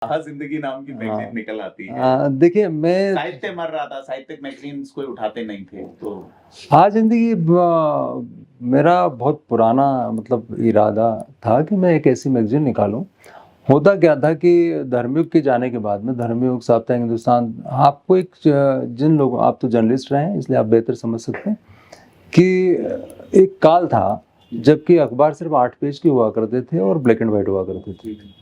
जिंदगी नाम की मैगजीन निकल आती है। देखिए, मैं साहित्य मर रहा था, साहित्यिक मैगजीन्स कोई उठाते नहीं थे, तो जिंदगी मेरा बहुत पुराना मतलब इरादा था कि मैं एक ऐसी मैगजीन निकालूं। होता क्या था कि धर्मयुग के जाने के बाद में धर्मयुग, साप्ताहिक हिंदुस्तान, आपको एक जिन लोगों, आप तो जर्नलिस्ट रहे हैं इसलिए आप बेहतर समझ सकते हैं कि एक काल था जबकि अखबार सिर्फ 8 पेज के हुआ करते थे और ब्लैक एंड व्हाइट हुआ करते थे।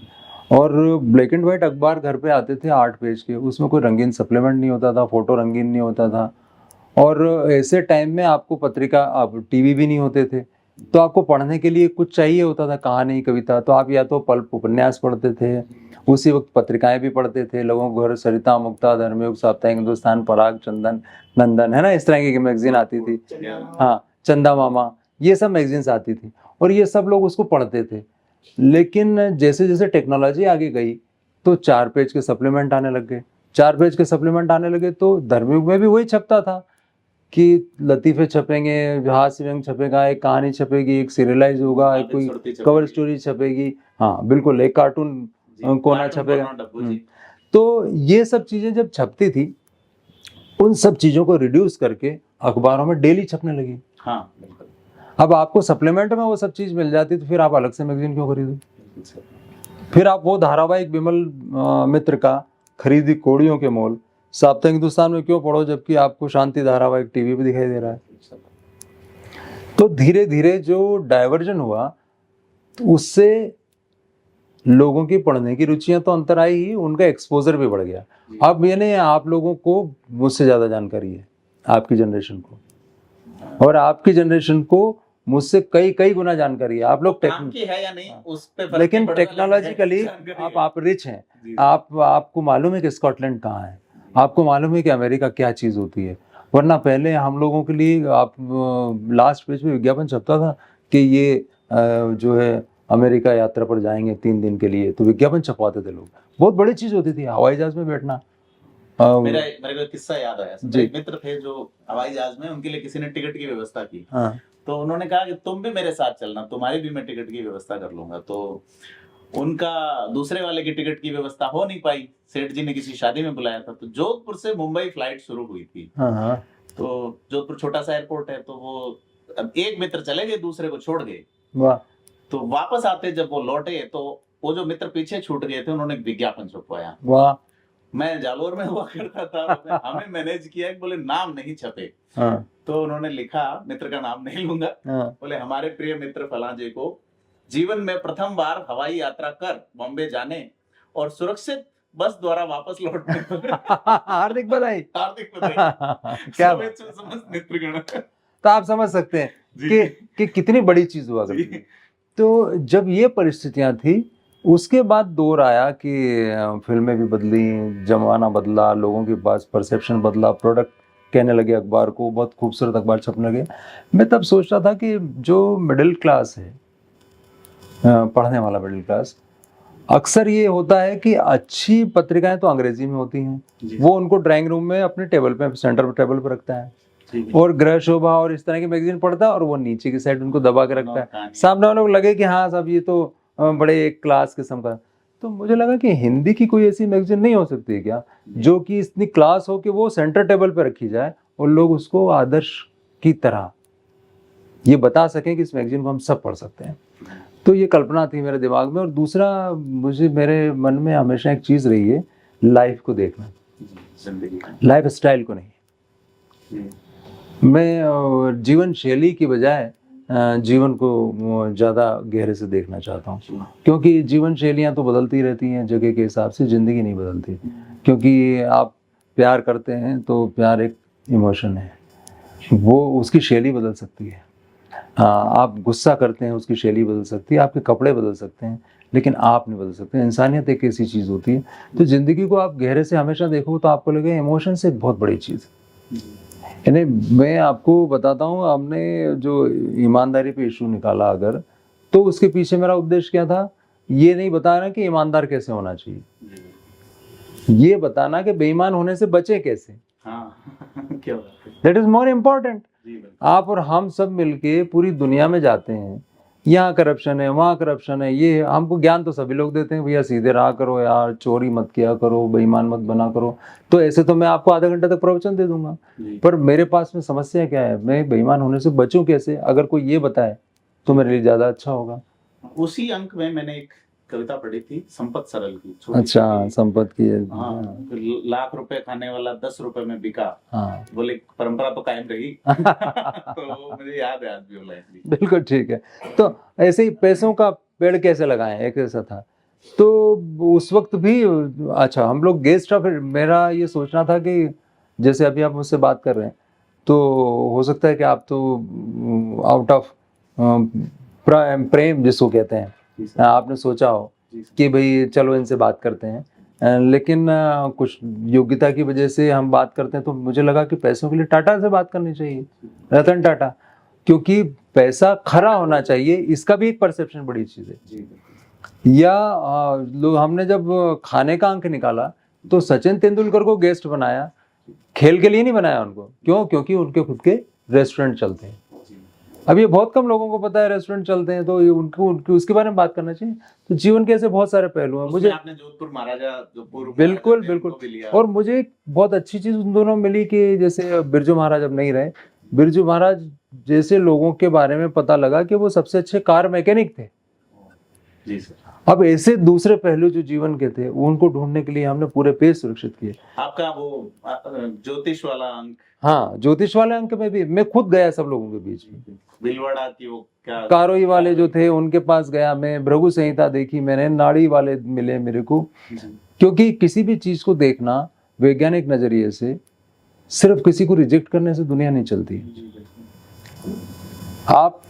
और ब्लैक एंड व्हाइट अखबार घर पे आते थे 8 पेज के, उसमें कोई रंगीन सप्लीमेंट नहीं होता था, फोटो रंगीन नहीं होता था। और ऐसे टाइम में आपको पत्रिका, अब टीवी भी नहीं होते थे, तो आपको पढ़ने के लिए कुछ चाहिए होता था, कहानी, कविता, तो आप या तो पल्प उपन्यास पढ़ते थे, उसी वक्त पत्रिकाएं भी पढ़ते थे। लोगों को घर सरिता, मुक्ता, धर्मयुग, साप्ताहिक हिंदुस्तान, पराग, चंदन, नंदन, है ना, इस तरह की मैगजीन आती थी। हाँ, चंदा मामा, ये सब मैगजीन्स आती थी और ये सब लोग उसको पढ़ते थे। लेकिन जैसे जैसे टेक्नोलॉजी आगे गई तो 4 पेज के सप्लीमेंट आने लग गए। 4 पेज के सप्लीमेंट आने लगे तो धर्मयुग में भी वही छपता था कि लतीफ़े छपेंगे, हास्य व्यंग छपेगा, एक कहानी छपेगी, एक सीरियलाइज होगा, एक कोई कवर स्टोरी छपेगी, हाँ बिल्कुल, एक कार्टून कोना छपेगा। तो ये सब चीज़ें जब छपती थी, उन सब चीज़ों को रिड्यूस करके अखबारों में डेली छपने लगी। हाँ, अब आपको सप्लीमेंट में वो सब चीज़ मिल जाती तो फिर आप अलग से मैगजीन क्यों खरीदो? फिर आप वो धारावाहिक विमल मित्र का खरीदी कौड़ियों के मोल साप्ताहिक हिंदुस्तान में क्यों पढ़ो जबकि आपको शांति धारावाहिक टीवी पे दिखाई दे रहा है? तो धीरे धीरे जो डाइवर्जन हुआ तो उससे लोगों की पढ़ने की रुचियां तो अंतर आई ही, उनका एक्सपोजर भी बढ़ गया। अब यानी आप लोगों को मुझसे ज़्यादा जानकारी है, आपकी जनरेशन को, और आपकी जनरेशन को मुझसे कई कई गुना जानकारी है। आप लोग की है या नहीं उस पे, लेकिन टेक्नोलॉजिकली आप रिच हैं। आपको मालूम है कि स्कॉटलैंड कहाँ है, आपको मालूम है कि अमेरिका क्या चीज़ होती है। वरना पहले हम लोगों के लिए आप लास्ट पेज पे विज्ञापन छपता था कि ये जो है अमेरिका यात्रा पर जाएंगे 3 दिन के लिए, तो विज्ञापन छपवाते थे लोग। बहुत बड़ी चीज़ होती थी हवाई जहाज में बैठना। मेरे को किस्सा याद आया। एक मित्र थे जो हवाई जहाज में, उनके लिए किसी ने टिकट की व्यवस्था की। तो उन्होंने कहा कि तुम भी मेरे साथ चलना, तुम्हारी भी मैं टिकट की व्यवस्था कर लूंगा। तो उनका दूसरे वाले की टिकट की व्यवस्था हो नहीं पाई, सेठ जी ने किसी शादी में बुलाया था। तो जोधपुर से मुंबई फ्लाइट शुरू हुई थी। तो जोधपुर छोटा सा एयरपोर्ट है, तो वो अब एक मित्र चले गए, दूसरे को छोड़ गए। तो वापस आते जब वो लौटे तो वो जो मित्र पीछे छूट गए थे उन्होंने विज्ञापन छपवाया। वाह, मैं जालोर में हुआ करता था, हमें मैनेज किया, बोले नाम नहीं छपे। तो उन्होंने लिखा, मित्र का नाम नहीं लूंगा, बोले हमारे प्रिय मित्र फलाजे को जीवन में प्रथम बार हवाई यात्रा कर बॉम्बे जाने और सुरक्षित बस द्वारा वापस लौटने हार्दिक बधाई, हार्दिक बधाई। क्या मित्रगण, तो आप समझ सकते हैं कि कितनी बड़ी चीज हुआ करती है। तो जब ये परिस्थितियां थी, उसके बाद दौर आया कि फिल्में भी बदली, जमाना बदला, लोगों के पास परसेप्शन बदला, प्रोडक्ट कहने लगे अखबार को, बहुत खूबसूरत अखबार छपने लगे। मैं तब सोच रहा था कि जो मिडिल क्लास है, पढ़ने वाला मिडिल क्लास, अक्सर ये होता है कि अच्छी पत्रिकाएं तो अंग्रेजी में होती हैं, वो उनको ड्राइंग रूम में अपने टेबल पे, सेंटर टेबल पे रखता है, और गृह शोभा और इस तरह की मैगजीन पढ़ता है, और वो नीचे की साइड उनको दबा के रखता है। सामने वालों को लगे कि हाँ साहब ये तो बड़े एक क्लास किस्म का। तो मुझे लगा कि हिंदी की कोई ऐसी मैगजीन नहीं हो सकती है क्या जो कि इतनी क्लास हो कि वो सेंटर टेबल पर रखी जाए और लोग उसको आदर्श की तरह ये बता सकें कि इस मैगजीन को हम सब पढ़ सकते हैं। तो ये कल्पना थी मेरे दिमाग में। और दूसरा, मुझे मेरे मन में हमेशा एक चीज़ रही है, लाइफ को देखना, लाइफ स्टाइल को नहीं। मैं जीवन शैली की बजाय जीवन को ज़्यादा गहरे से देखना चाहता हूँ, क्योंकि जीवन शैलियाँ तो बदलती रहती हैं जगह के हिसाब से, ज़िंदगी नहीं बदलती। क्योंकि आप प्यार करते हैं तो प्यार एक इमोशन है, वो उसकी शैली बदल सकती है। आप गुस्सा करते हैं, उसकी शैली बदल सकती है, आपके कपड़े बदल सकते हैं, लेकिन आप नहीं बदल सकते। इंसानियत एक ऐसी चीज़ होती है। तो ज़िंदगी को आप गहरे से हमेशा देखो तो आपको लगे इमोशन से एक बहुत बड़ी चीज़। यानी मैं आपको बताता हूँ, हमने जो ईमानदारी पे इशू निकाला अगर, तो उसके पीछे मेरा उद्देश्य क्या था, ये नहीं बताना कि ईमानदार कैसे होना चाहिए, ये बताना कि बेईमान होने से बचे कैसे। That is more important. आप और हम सब मिलके पूरी दुनिया में जाते हैं, यहाँ करप्शन है, वहाँ करप्शन है, ये है। हमको ज्ञान तो सभी लोग देते हैं, भैया सीधे रहा करो यार, चोरी मत किया करो, बेईमान मत बना करो। तो ऐसे तो मैं आपको आधा घंटा तक प्रवचन दे दूंगा, पर मेरे पास में समस्या क्या है, मैं बेईमान होने से बचूं कैसे? अगर कोई ये बताए तो मेरे लिए ज्यादा अच्छा होगा। उसी अंक में मैंने एक कविता पढ़ी थी संपत सरल की, छोटी अच्छा, सी। संपत की है। हाँ, लाख रुपए खाने वाला 10 रुपए में बिका। हाँ बोले परंपरा तो कायम रही। तो मुझे याद है आज भी वो लाइन भी। बिल्कुल ठीक है। तो ऐसे ही पैसों का पेड़ कैसे लगाएं, एक ऐसा था। तो उस वक्त भी अच्छा हम लोग गेस्ट था, फिर मेरा ये सोचना था कि जैसे अभी आप मुझसे बात कर रहे हैं, तो हो सकता है कि आप तो आउट ऑफ प्रेम जिसको कहते हैं, आपने सोचा हो कि भाई चलो इनसे बात करते हैं, लेकिन कुछ योग्यता की वजह से हम बात करते हैं। तो मुझे लगा कि पैसों के लिए टाटा से बात करनी चाहिए, रतन टाटा, क्योंकि पैसा खरा होना चाहिए, इसका भी एक परसेप्शन बड़ी चीज है। या लोग, हमने जब खाने का अंक निकाला तो सचिन तेंदुलकर को गेस्ट बनाया, खेल के लिए नहीं बनाया उनको। क्यों? क्योंकि उनके खुद के रेस्टोरेंट चलते हैं। अब ये बहुत कम लोगों को पता है रेस्टोरेंट चलते हैं, तो ये उनको उसके बारे में बात करना चाहिए। तो जीवन के ऐसे बहुत सारे पहलू हैं। मुझे आपने जोधपुर महाराजा जो पूर्व बिल्कुल बिल्कुल, और मुझे एक बहुत अच्छी चीज उन दोनों मिली कि जैसे बिरजू महाराज अब नहीं रहे, बिरजू महाराज जैसे लोगों के बारे में पता लगा कि वो सबसे अच्छे कार मैकेनिक थे। जी सर। अब ऐसे दूसरे पहलू जो जीवन के थे उनको ढूंढने के लिए हमने पूरे पेज सुरक्षित किए। आपका वो ज्योतिष वाला अंक, हाँ, ज्योतिष वाले अंक में भी मैं खुद गया सब लोगों के बीच में। बिलवाड़ा की वो क्या, कारोई वाले जो थे उनके पास गया मैं, भृगु संहिता देखी मैंने, नाड़ी वाले मिले मेरे को। क्योंकि किसी भी चीज को देखना वैज्ञानिक नजरिए से, सिर्फ किसी को रिजेक्ट करने से दुनिया नहीं चलती। आप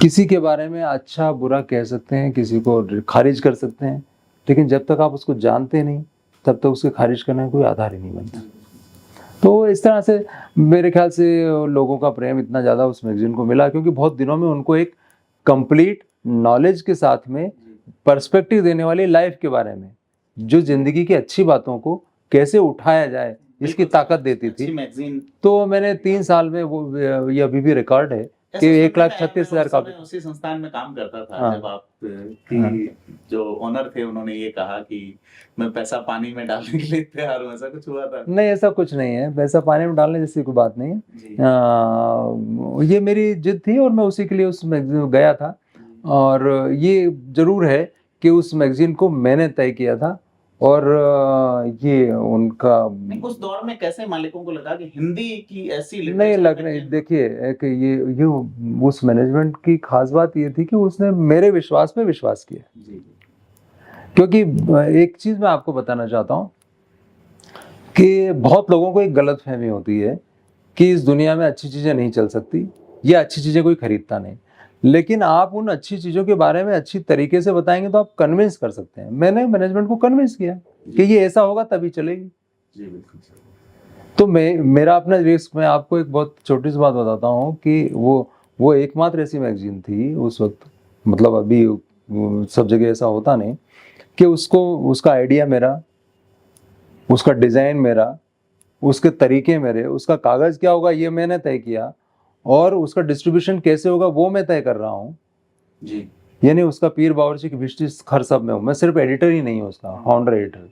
किसी के बारे में अच्छा बुरा कह सकते हैं, किसी को खारिज कर सकते हैं, लेकिन जब तक आप उसको जानते नहीं तब तक उसके खारिज करने का कोई आधार ही नहीं बनता। तो इस तरह से मेरे ख्याल से लोगों का प्रेम इतना ज़्यादा उस मैगजीन को मिला, क्योंकि बहुत दिनों में उनको एक कंप्लीट नॉलेज के साथ में पर्सपेक्टिव देने वाली लाइफ के बारे में, जो जिंदगी की अच्छी बातों को कैसे उठाया जाए इसकी ताकत देती थी। तो मैंने 3 साल में वो, ये अभी भी रिकॉर्ड है कि 1,36,000 कॉपी। उसी संस्थान में काम करता था। हाँ। जब आप की जो ओनर थे उन्होंने ये कहा कि मैं पैसा पानी में डालने के लिए तैयार हूँ, ऐसा कुछ हुआ था? नहीं, ऐसा कुछ नहीं है, पैसा पानी में डालने जैसी कोई बात नहीं है। ये मेरी जिद थी और मैं उसी के लिए उस मैगजीन में गया था। और ये जरूर है कि उस मैगजीन को मैंने तय किया था, और ये उनका उस दौर में कैसे मालिकों को लगा कि हिंदी की ऐसी नहीं लग रही। देखिए ये उस मैनेजमेंट की खास बात ये थी कि उसने मेरे विश्वास में विश्वास किया। क्योंकि एक चीज मैं आपको बताना चाहता हूँ कि बहुत लोगों को एक गलत फहमी होती है कि इस दुनिया में अच्छी चीजें नहीं चल सकती, या अच्छी चीजें कोई खरीदता नहीं। लेकिन आप उन अच्छी चीजों के बारे में अच्छी तरीके से बताएंगे तो आप कन्विंस कर सकते हैं। मैंने मैनेजमेंट को कन्विंस किया कि ये ऐसा होगा तभी चलेगी। जी बिल्कुल। तो मेरा अपना रिस्क, मैं आपको एक बहुत छोटी सी बात बताता हूँ कि वो एकमात्र ऐसी मैगजीन थी उस वक्त, मतलब अभी सब जगह ऐसा होता नहीं, कि उसका आइडिया मेरा, उसका डिजाइन मेरा, उसके तरीके मेरे, उसका कागज क्या होगा ये मैंने तय किया, और उसका डिस्ट्रीब्यूशन कैसे होगा वो मैं तय कर रहा हूँ जी। यानी उसका पीर बावर्ची की भिष्टी खर सब में हूँ। मैं सिर्फ एडिटर ही नहीं हूँ, उसका फाउंडर एडिटर,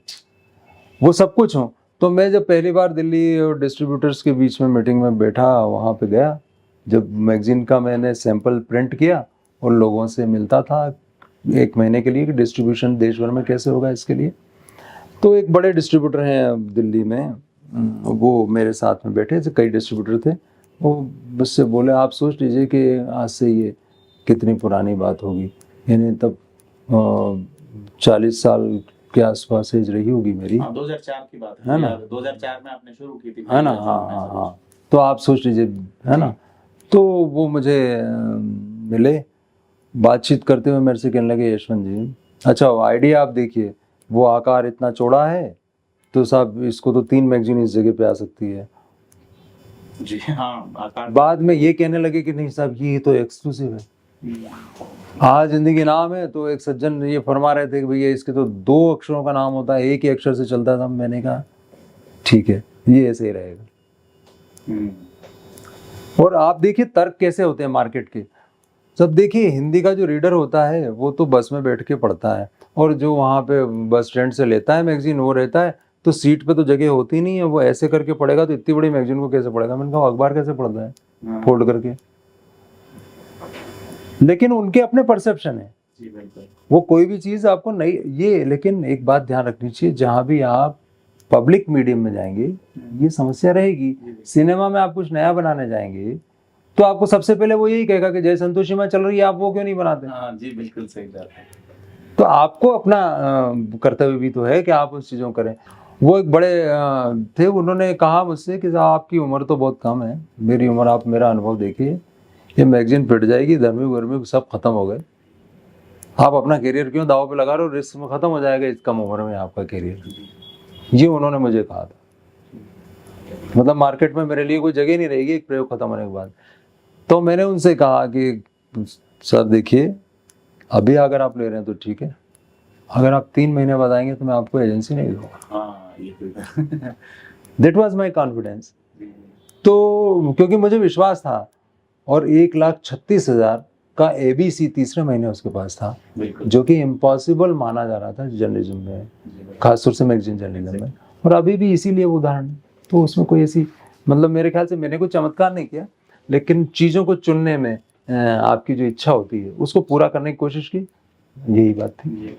वो सब कुछ हूँ। तो मैं जब पहली बार दिल्ली और डिस्ट्रीब्यूटर्स के बीच में मीटिंग में बैठा, वहाँ पे गया, जब मैगजीन का मैंने सैंपल प्रिंट किया और लोगों से मिलता था 1 महीने के लिए कि डिस्ट्रीब्यूशन देश भर में कैसे होगा इसके लिए। तो एक बड़े डिस्ट्रीब्यूटर हैं दिल्ली में, वो मेरे साथ में बैठे थे, कई डिस्ट्रीब्यूटर थे। वो मुझसे बोले आप सोच लीजिए कि आज से ये कितनी पुरानी बात होगी, यानी तब 40 साल के आसपास एज रही होगी मेरी। 2004 की बात है ना? 2004 में आपने शुरू की थी, है ना? हाँ। तो आप सोच लीजिए, है ना? तो वो मुझे मिले, बातचीत करते हुए मेरे से कहने लगे यशवंत जी, अच्छा आइडिया आप देखिए, वो आकार इतना चौड़ा है तो साहब इसको तो 3 मैगजीन इस जगह पे आ सकती है। जी हाँ, आकार। बाद में ये कहने लगे कि नहीं साहब ये तो एक्सक्लूसिव है, आज जिंदगी नाम है। तो एक सज्जन ये फरमा रहे थे कि भैया इसके तो 2 अक्षरों का नाम होता है, एक ही अक्षर से चलता था। मैंने कहा ठीक है, ये ऐसे ही रहेगा। और आप देखिए तर्क कैसे होते हैं मार्केट के। सब देखिए, हिंदी का जो रीडर होता है वो तो बस में बैठ के पढ़ता है, और जो वहाँ पे बस स्टैंड से लेता है मैगजीन वो रहता है, तो सीट पे तो जगह होती नहीं है, वो ऐसे करके पढ़ेगा तो इतनी बड़ी मैगजीन को कैसे पढ़ेगा। मैंने कहा अखबार कैसे पढ़ता है फोल्ड करके। लेकिन उनके अपने परसेप्शन है, वो कोई भी चीज आपको नहीं ये। लेकिन एक बात ध्यान रखनी चाहिए, जहां भी आप पब्लिक मीडियम में जाएंगे ये समस्या रहेगी। सिनेमा में आप कुछ नया बनाने जाएंगे तो आपको सबसे पहले वो यही कहेगा कि जय संतोषी में चल रही है, आप वो क्यों नहीं बनाते। हाँ जी, बिल्कुल सही बात है। तो आपको अपना कर्तव्य भी तो है कि आप उस चीज़ों करें। वो एक बड़े थे, उन्होंने कहा मुझसे कि साहब आपकी उम्र तो बहुत कम है, मेरी उम्र आप मेरा अनुभव देखिए, ये मैगजीन पिट जाएगी, धर्मी सब खत्म हो गए, आप अपना करियर क्यों दाव पे लगा रहे हो, रिस्क में खत्म हो जाएगा इस कम उम्र में आपका करियर। ये उन्होंने मुझे कहा था। मतलब मार्केट में मेरे लिए कोई जगह नहीं रहेगी एक प्रयोग खत्म होने के बाद। तो मैंने उनसे कहा कि सर देखिए, अभी अगर आप ले रहे हैं तो ठीक है, अगर आप 3 महीने बाद आएंगे तो मैं आपको एजेंसी नहीं दूंगा। That was my confidence. तो क्योंकि मुझे विश्वास था, और 1,36,000 का ABC तीसरे महीने उसके पास था, जो कि इम्पॉसिबल माना जा रहा था जर्नलिज्म में, खासतौर से मैगजीन जर्नलिज्म में, और अभी भी इसीलिए वो उदाहरण। तो उसमें कोई ऐसी, मतलब मेरे ख्याल से मैंने कोई चमत्कार नहीं किया, लेकिन चीज़ों को चुनने में आपकी जो इच्छा होती है उसको पूरा करने की कोशिश की, यही बात थी।